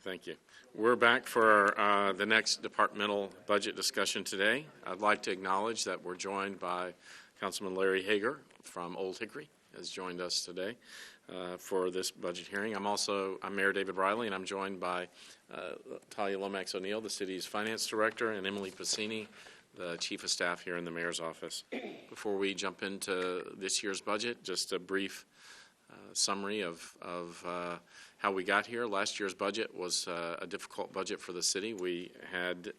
Thank you. We're back for the next departmental budget discussion today. I'd like to acknowledge that we're joined by Councilman Larry Hager from Old Hickory has joined us today for this budget hearing. I'm Mayor David Riley, and I'm joined by Talia Lomax O'Neill, the city's finance director, and Emily Pacini, the chief of staff here in the mayor's office. Before we jump into this year's budget, just a brief summary of how we got here. Last year's budget was a difficult budget for the city. We had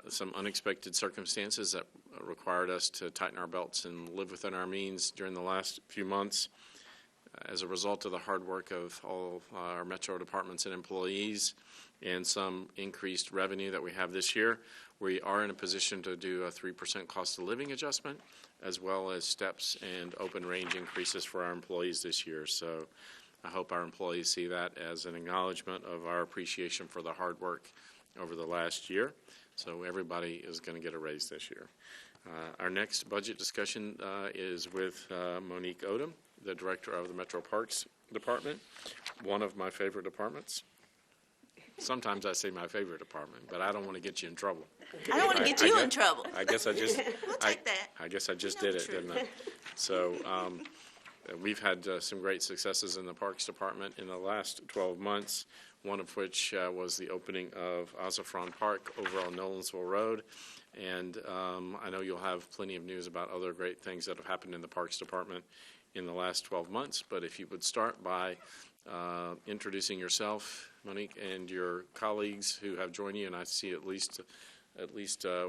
some unexpected circumstances that required us to tighten our belts and live within our means during the last few months. As a result of the hard work of all our metro departments and employees and some increased revenue that we have this year, we are in a position to do a 3% cost of living adjustment, as well as steps and open range increases for our employees this year. So I hope our employees see that as an acknowledgement of our appreciation for the hard work over the last year. So everybody is going to get a raise this year. Our next budget discussion is with Monique Odom, the director of the Metro Parks Department, one of my favorite departments. Sometimes I say my favorite department, but I don't want to get you in trouble. I don't want to get you in trouble. I guess I just we'll take that. I guess I just did it, didn't I? So we've had some great successes in the Parks Department in the last 12 months, one of which was the opening of Azafran Park over on Nolensville Road. And I know you'll have plenty of news about other great things that have happened in the Parks Department in the last 12 months. But if you would start by introducing yourself, Monique, and your colleagues who have joined you, and I see at least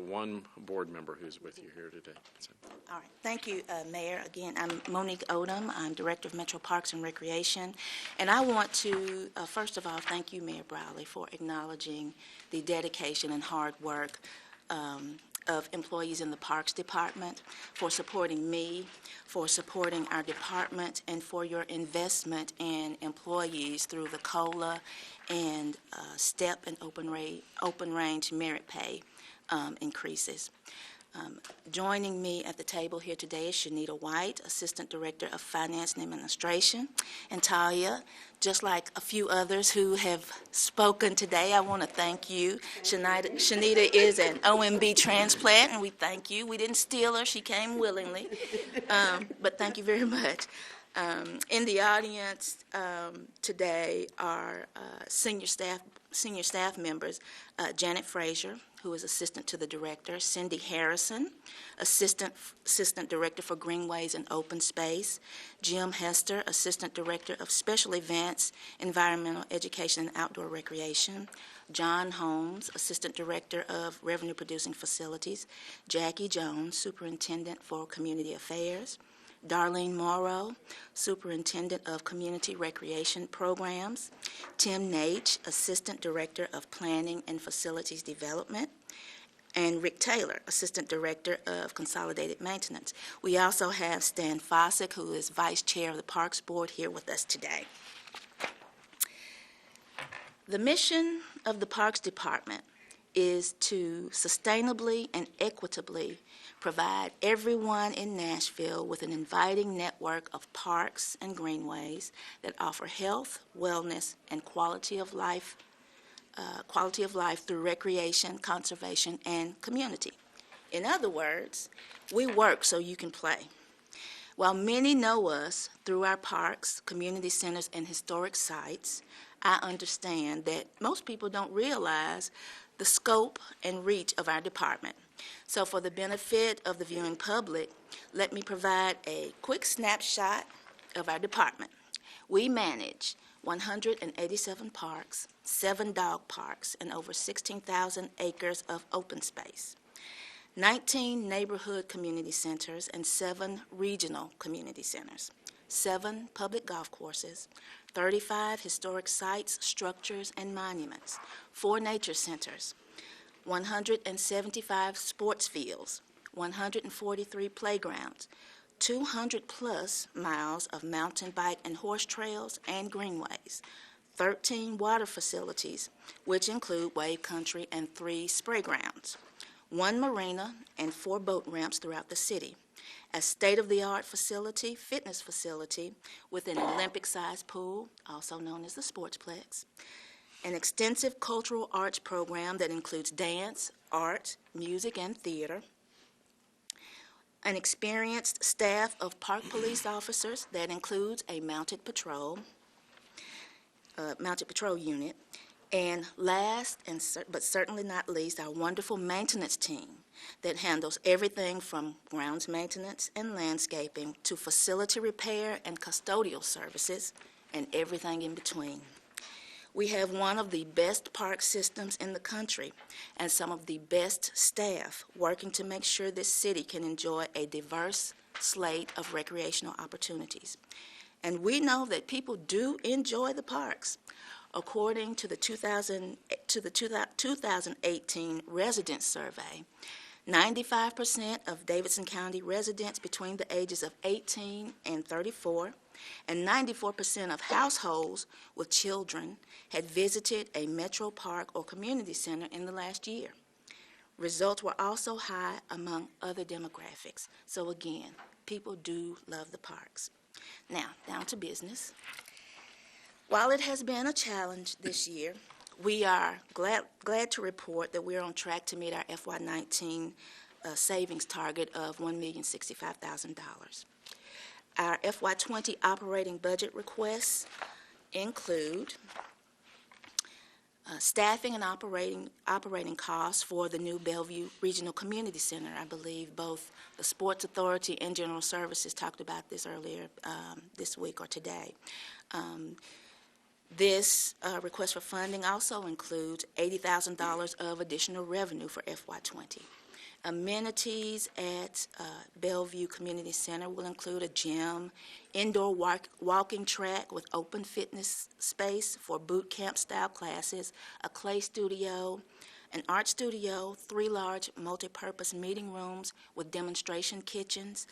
one board member who's with you here today. So. All right. Thank you, Mayor. Again, I'm Monique Odom. I'm Director of Metro Parks and Recreation. And I want to, first of all, thank you, Mayor Browley, for acknowledging the dedication and hard work of employees in the Parks Department, for supporting me, for supporting our department, and for your investment in employees through the COLA and STEP and open range merit pay increases. Joining me at the table here today is Shanita White, Assistant Director of Finance and Administration. And Talia, just like a few others who have spoken today, I want to thank you. Shanita is an OMB transplant, and we thank you. We didn't steal her. She came willingly. But thank you very much. In the audience today are senior staff members, Janet Frazier, who is Assistant to the Director, Cindy Harrison, Assistant Director for Greenways and Open Space, Jim Hester, Assistant Director of Special Events, Environmental Education and Outdoor Recreation, John Holmes, Assistant Director of Revenue Producing Facilities, Jackie Jones, Superintendent for Community Affairs, Darlene Morrow, Superintendent of Community Recreation Programs, Tim Nate, Assistant Director of Planning and Facilities Development, and Rick Taylor, Assistant Director of Consolidated Maintenance. We also have Stan Fossick, who is Vice Chair of the Parks Board, here with us today. The mission of the Parks Department is to sustainably and equitably provide everyone in Nashville with an inviting network of parks and greenways that offer health, wellness, and quality of life through recreation, conservation, and community. In other words, we work so you can play. While many know us through our parks, community centers, and historic sites, I understand that most people don't realize the scope and reach of our department. So for the benefit of the viewing public, let me provide a quick snapshot of our department. We manage 187 parks, 7 dog parks, and over 16,000 acres of open space, 19 neighborhood community centers, and 7 regional community centers, 7 public golf courses, 35 historic sites, structures, and monuments, 4 nature centers, 175 sports fields, 143 playgrounds, 200-plus miles of mountain bike and horse trails and greenways, 13 water facilities, which include wave country and 3 spray grounds, 1 marina and 4 boat ramps throughout the city, a state-of-the-art fitness facility with an Olympic-sized pool, also known as the Sportsplex, an extensive cultural arts program that includes dance, art, music, and theater, an experienced staff of park police officers that includes a mounted patrol unit, and last but certainly not least, our wonderful maintenance team that handles everything from grounds maintenance and landscaping to facility repair and custodial services and everything in between. We have one of the best park systems in the country and some of the best staff working to make sure this city can enjoy a diverse slate of recreational opportunities. And we know that people do enjoy the parks. According to the 2018 resident survey, 95% of Davidson County residents between the ages of 18 and 34 and 94% of households with children had visited a metro park or community center in the last year. Results were also high among other demographics. So again, people do love the parks. Now, down to business. While it has been a challenge this year, we are glad to report that we are on track to meet our FY19 savings target of $1,065,000. Our FY20 operating budget requests include staffing and operating costs for the new Bellevue Regional Community Center. I believe both the Sports Authority and General Services talked about this earlier this week or today. This request for funding also includes $80,000 of additional revenue for FY20. Amenities at Bellevue Community Center will include a gym, indoor walking track with open fitness space for boot camp style classes, a clay studio, an art studio, 3 large multi-purpose meeting rooms with demonstration kitchens,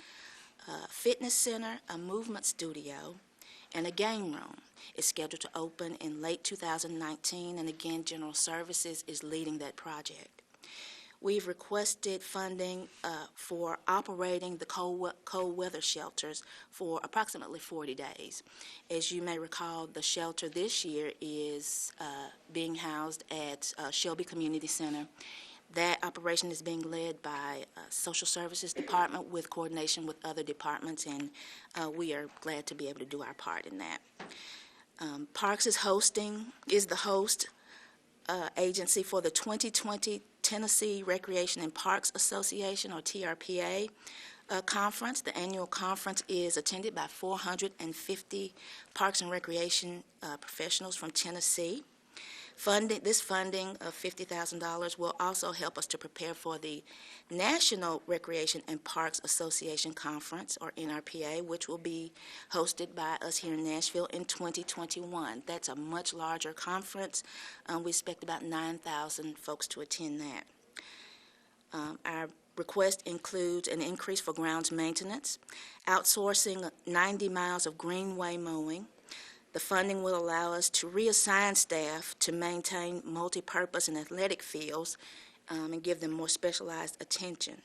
a fitness center, a movement studio, and a game room. Is scheduled to open in late 2019, and again, General Services is leading that project. We've requested funding for operating the cold weather shelters for approximately 40 days. As you may recall, the shelter this year is being housed at Shelby Community Center. That operation is being led by Social Services Department with coordination with other departments, and we are glad to be able to do our part in that. Parks is the host agency for the 2020 Tennessee Recreation and Parks Association, or TRPA, conference. The annual conference is attended by 450 parks and recreation professionals from Tennessee. This funding of $50,000 will also help us to prepare for the National Recreation and Parks Association Conference, or NRPA, which will be hosted by us here in Nashville in 2021. That's a much larger conference. We expect about 9,000 folks to attend that. Our request includes an increase for grounds maintenance, outsourcing 90 miles of greenway mowing. The funding will allow us to reassign staff to maintain multi-purpose and athletic fields and give them more specialized attention.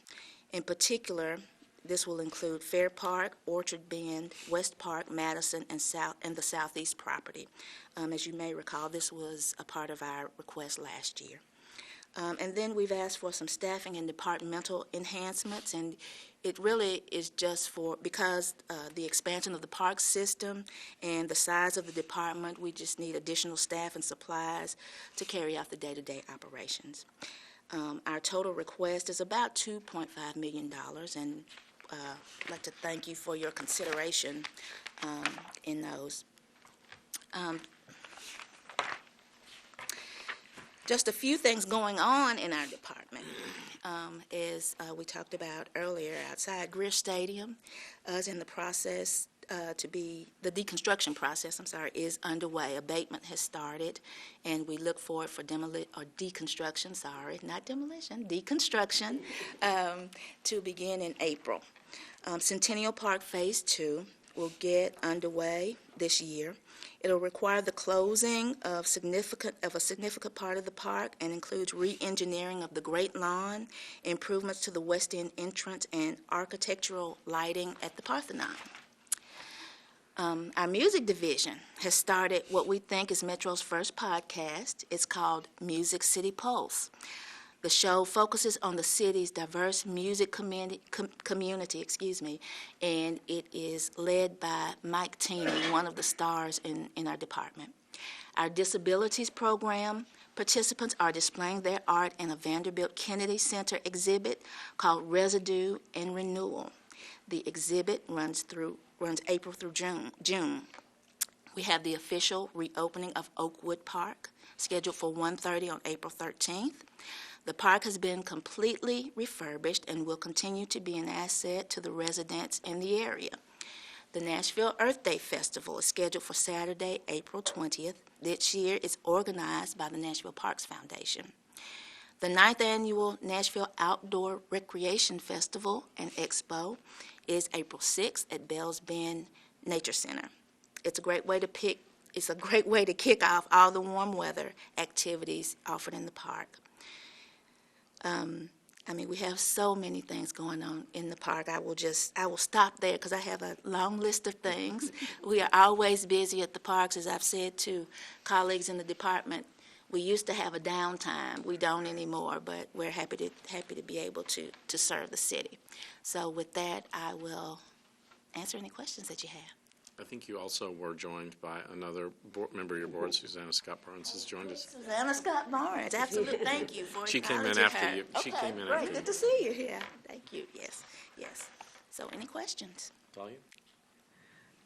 In particular, this will include Fair Park, Orchard Bend, West Park, Madison, and the Southeast property. As you may recall, this was a part of our request last year. And then we've asked for some staffing and departmental enhancements, and it really is just because the expansion of the park system and the size of the department, we just need additional staff and supplies to carry out the day-to-day operations. Our total request is about $2.5 million, and I'd like to thank you for your consideration in those. Just a few things going on in our department. As we talked about earlier, outside Greer Stadium is in the process the deconstruction process, is underway. Abatement has started, and we look forward for deconstruction, to begin in April. Centennial Park Phase 2 will get underway this year. It'll require the closing of a significant part of the park and includes re-engineering of the Great Lawn, improvements to the West End entrance, and architectural lighting at the Parthenon. Our music division has started what we think is Metro's first podcast. It's called Music City Pulse. The show focuses on the city's diverse music community, and it is led by Mike Teeney, one of the stars in our department. Our disabilities program participants are displaying their art in a Vanderbilt Kennedy Center exhibit called Residue and Renewal. The exhibit runs April through June. We have the official reopening of Oakwood Park, scheduled for 1:30 on April 13th. The park has been completely refurbished and will continue to be an asset to the residents in the area. The Nashville Earth Day Festival is scheduled for Saturday, April 20th. This year it's organized by the Nashville Parks Foundation. The 9th Annual Nashville Outdoor Recreation Festival and Expo is April 6th at Bells Bend Nature Center. It's a great way to kick off all the warm weather activities offered in the park. We have so many things going on in the park. I will stop there because I have a long list of things. We are always busy at the parks, as I've said to colleagues in the department. We used to have a downtime. We don't anymore, but we're happy to be able to serve the city. So with that, I will answer any questions that you have. I think you also were joined by another member of your board, Susanna Scott Barnes, has joined us. Susanna Scott Barnes, absolutely. Thank you for She came in acknowledging after her. you. She Okay, came in great. after you. Good to see you here. Thank you. Yes. So any questions? Talia?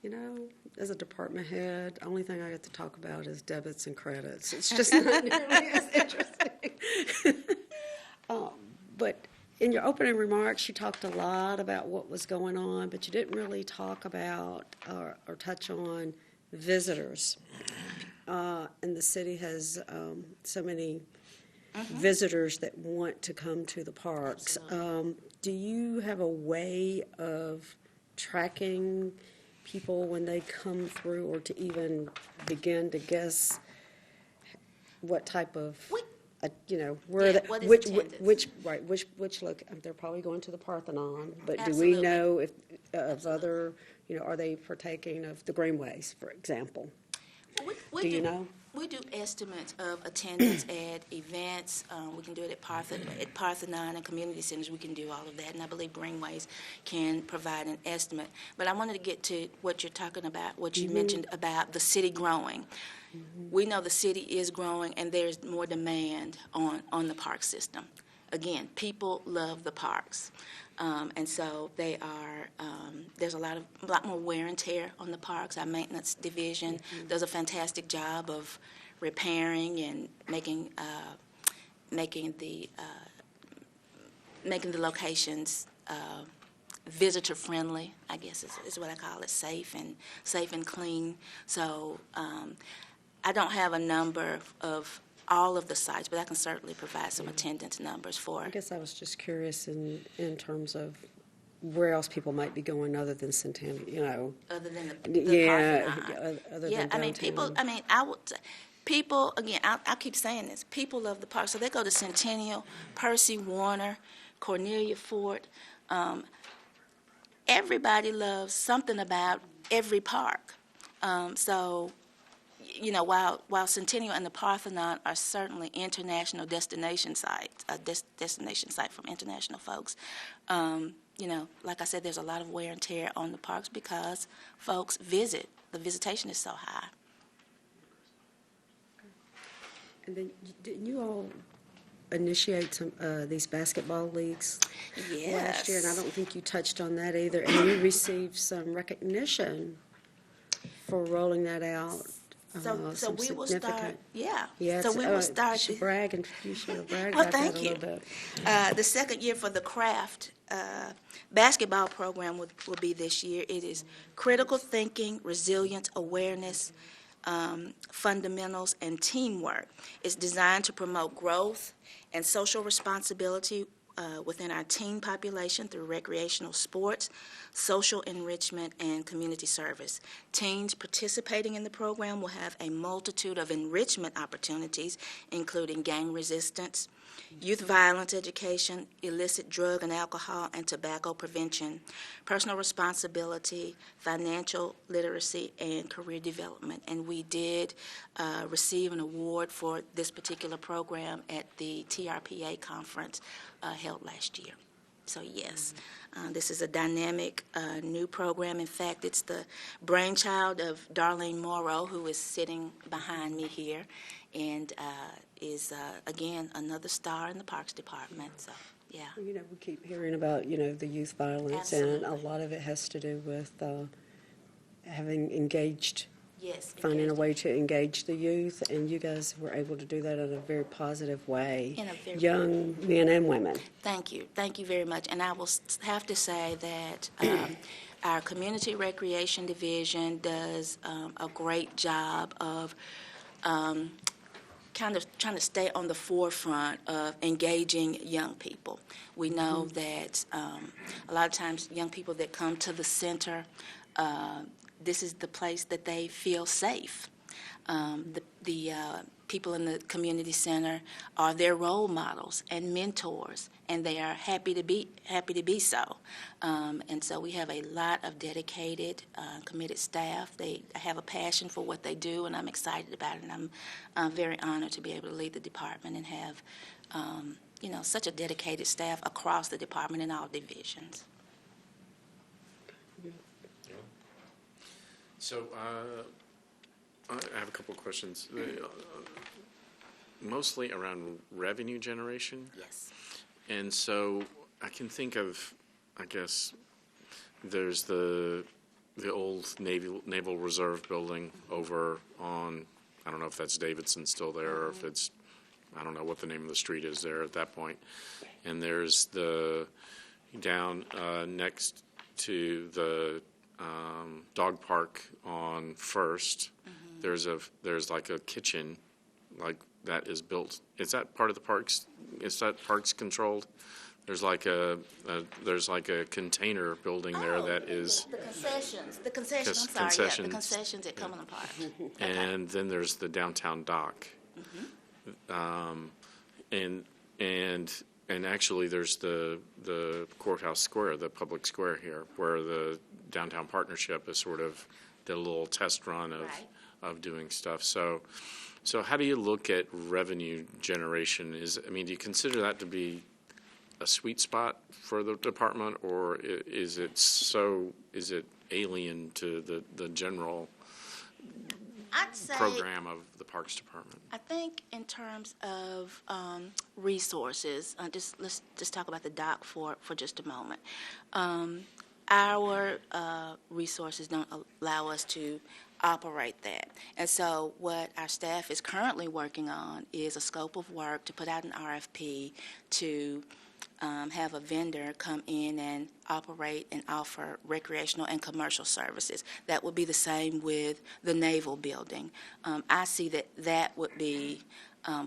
You know, as a department head, only thing I get to talk about is debits and credits. It's just not nearly as interesting. But in your opening remarks, you talked a lot about what was going on, but you didn't really talk about or touch on visitors. And the city has so many visitors that want to come to the parks. Do you have a way of tracking people when they come through, or to even begin to guess what type of, where what is which attendance? they're probably going to the Parthenon, but Absolutely. do we know if of other, are they partaking of the Greenways, for example? Do you know? We do estimates of attendance at events. We can do it at Parthenon and community centers. We can do all of that, and I believe Greenways can provide an estimate. But I wanted to get to what you're talking about, what you mentioned about the city growing. We know the city is growing, and there's more demand on the park system. Again, people love the parks. And so they are. There's a lot more wear and tear on the parks. Our maintenance division does a fantastic job of repairing and making the locations visitor friendly. I guess is what I call it, safe and clean. So I don't have a number of all of the sites, but I can certainly provide some attendance numbers for. I guess I was just curious in terms of where else people might be going other than Centennial, Other than the Parthenon. Other Yeah, than downtown. people, again, I keep saying this, people love the park, so they go to Centennial, Percy, Warner, Cornelia Fort. Everybody loves something about every park. While Centennial and the Parthenon are certainly international destination sites, a destination site from international folks, like I said, there's a lot of wear and tear on the parks because folks visit. The visitation is so high. And then didn't you all initiate some these basketball leagues last year? And I don't think you touched on that either. And you received some recognition for rolling that out. So we will start. Yeah. Yes. So we will start. You should brag Well, about thank that a you. little bit. The second year for the craft basketball program will be this year. It is critical thinking, resilience, awareness, fundamentals, and teamwork. It's designed to promote growth and social responsibility within our teen population through recreational sports, social enrichment, and community service. Teens participating in the program will have a multitude of enrichment opportunities, including gang resistance, youth violence education, illicit drug and alcohol and tobacco prevention, personal responsibility, financial literacy, and career development. And we did receive an award for this particular program at the TRPA conference held last year. So yes, this is a dynamic new program. In fact, it's the brainchild of Darlene Morrow, who is sitting behind me here, and is, again, another star in the Parks Department. So, yeah. You know, we keep hearing about, you know, the youth violence, and a lot of it has to do with having engaged, Yes. finding a way to engage the youth, and you guys were able to do that in a very positive way. In a very young men and women. Thank you. Thank you very much. And I will have to say that our Community Recreation Division does a great job of kind of trying to stay on the forefront of engaging young people. We know that a lot of times young people that come to the center, this is the place that they feel safe. The people in the community center are their role models and mentors, and they are happy to be so. And so we have a lot of dedicated, committed staff. They have a passion for what they do, and I'm excited about it. And I'm very honored to be able to lead the department and have, you know, such a dedicated staff across the department in all divisions. So I have a couple of questions, mostly around revenue generation. Yes. And so I can think of, I guess, there's the old Naval Reserve building over on, I don't know if that's Davidson still there, or if it's, I don't know what the name of the street is there at that point. And there's the, down next to the dog park on First, there's like a kitchen, like that is built. Is that part of the parks? Is that parks controlled? There's like a container building there that is The concessions. I'm sorry. concessions. Yeah, the concessions at Cumberland Park. and then there's the downtown dock. And actually there's the courthouse square, the public square here, where the downtown partnership is sort of did a little test run of doing stuff. So how do you look at revenue generation? Do you consider that to be a sweet spot for the department, or is it alien to the general I'd say, program of the Parks Department? I think in terms of resources, let's just talk about the dock for just a moment. Our resources don't allow us to operate that. And so what our staff is currently working on is a scope of work to put out an RFP to have a vendor come in and operate and offer recreational and commercial services. That would be the same with the Naval building. I see that would be,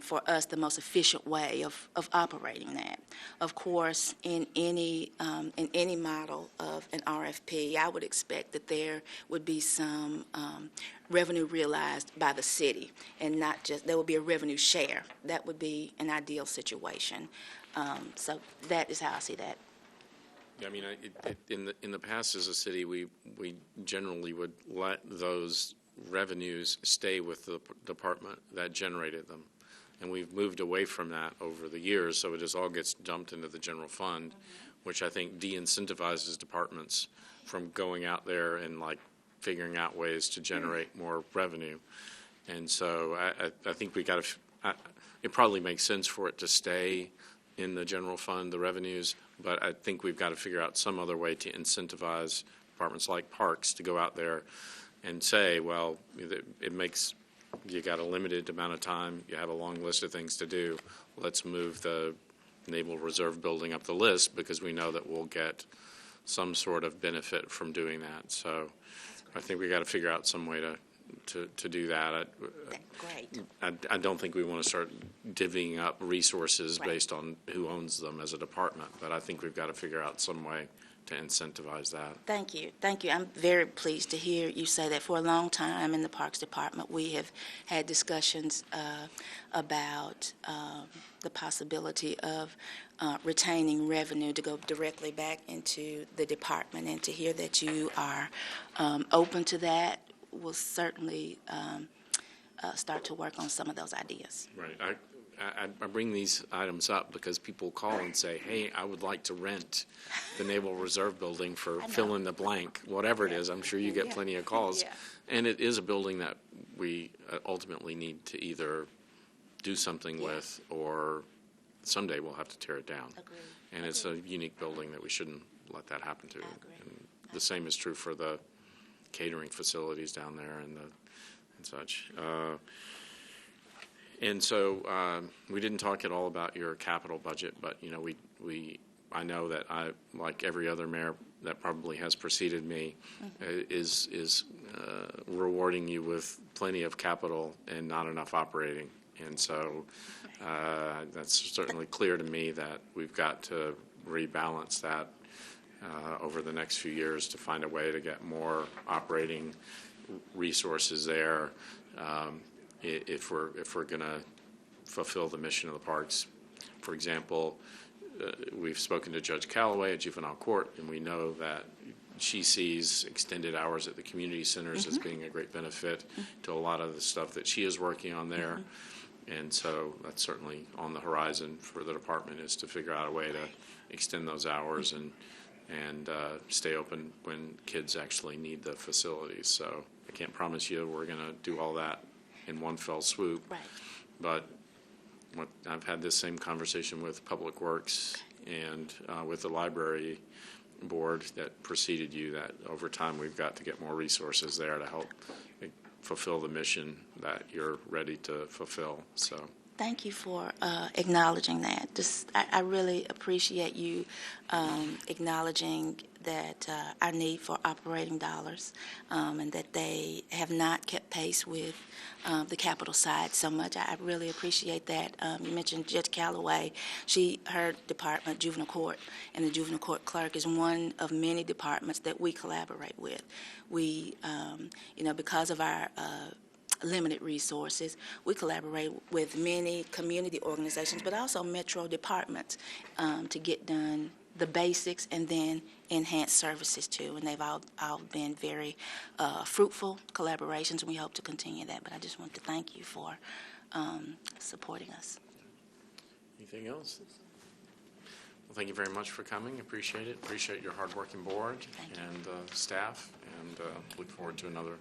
for us, the most efficient way of operating that. Of course, in any model of an RFP, I would expect that there would be some revenue realized by the city, and not just, there would be a revenue share. That would be an ideal situation. So that is how I see that. Yeah, in the past as a city, we generally would let those revenues stay with the department that generated them. And we've moved away from that over the years, so it just all gets dumped into the general fund, which I think de-incentivizes departments from going out there and figuring out ways to generate more revenue. And so I think we got to. It probably makes sense for it to stay in the general fund, the revenues, but I think we've got to figure out some other way to incentivize departments like Parks to go out there and say, well, it makes. You got a limited amount of time. You have a long list of things to do. Let's move the Naval Reserve building up the list because we know that we'll get some sort of benefit from doing that. So I think we got to figure out some way to do that. Great. I don't think we want to start divvying up resources Right. based on who owns them as a department, but I think we've got to figure out some way to incentivize that. Thank you. Thank you. I'm very pleased to hear you say that. For a long time in the Parks Department, we have had discussions about the possibility of retaining revenue to go directly back into the department, and to hear that you are open to that will certainly start to work on some of those ideas. Right. I bring these items up because people call and say, hey, I would like to rent the Naval Reserve Building for I know. fill in the blank, whatever it is. I'm sure you get Yeah. plenty of calls. Yeah. And it is a building that we ultimately need to either do something Yeah. with, or someday we'll have to tear it down. Agreed. And it's a unique building that we shouldn't let that happen to. I agree. And the same is true for the catering facilities down there and such. And so we didn't talk at all about your capital budget, but I know that I, like every other mayor that probably has preceded me, is rewarding you with plenty of capital and not enough operating. And so that's certainly clear to me that we've got to rebalance that over the next few years to find a way to get more operating resources there. If we're going to fulfill the mission of the parks. For example, we've spoken to Judge Calloway at Juvenile Court, and we know that she sees extended hours at the community centers as being a great benefit to a lot of the stuff that she is working on there. And so that's certainly on the horizon for the department, is to figure out a way to extend those hours and stay open when kids actually need the facilities. So I can't promise you we're going to do all that in one fell swoop. Right. But I've had this same conversation with Public Works and with the library board that preceded you, that over time we've got to get more resources there to help fulfill the mission that you're ready to fulfill. So Thank you for acknowledging that. I really appreciate you acknowledging that our need for operating dollars, and that they have not kept pace with the capital side so much. I really appreciate that. You mentioned Judge Calloway. Her department, Juvenile Court, and the Juvenile Court clerk is one of many departments that we collaborate with. We, because of our limited resources, we collaborate with many community organizations, but also metro departments to get done the basics and then enhanced services too. And they've all been very fruitful collaborations, and we hope to continue that. But I just want to thank you for supporting us. anything else? Well, thank you very much for coming. Appreciate it. Appreciate your hard-working board and staff, and look forward to another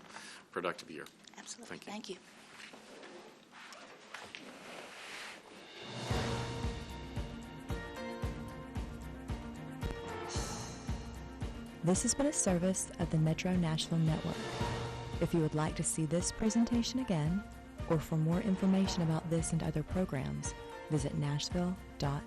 productive year. Absolutely. Thank you. Thank you. This has been a service of the Metro Nashville Network. If you would like to see this presentation again, or for more information about this and other programs, visit nashville.gov.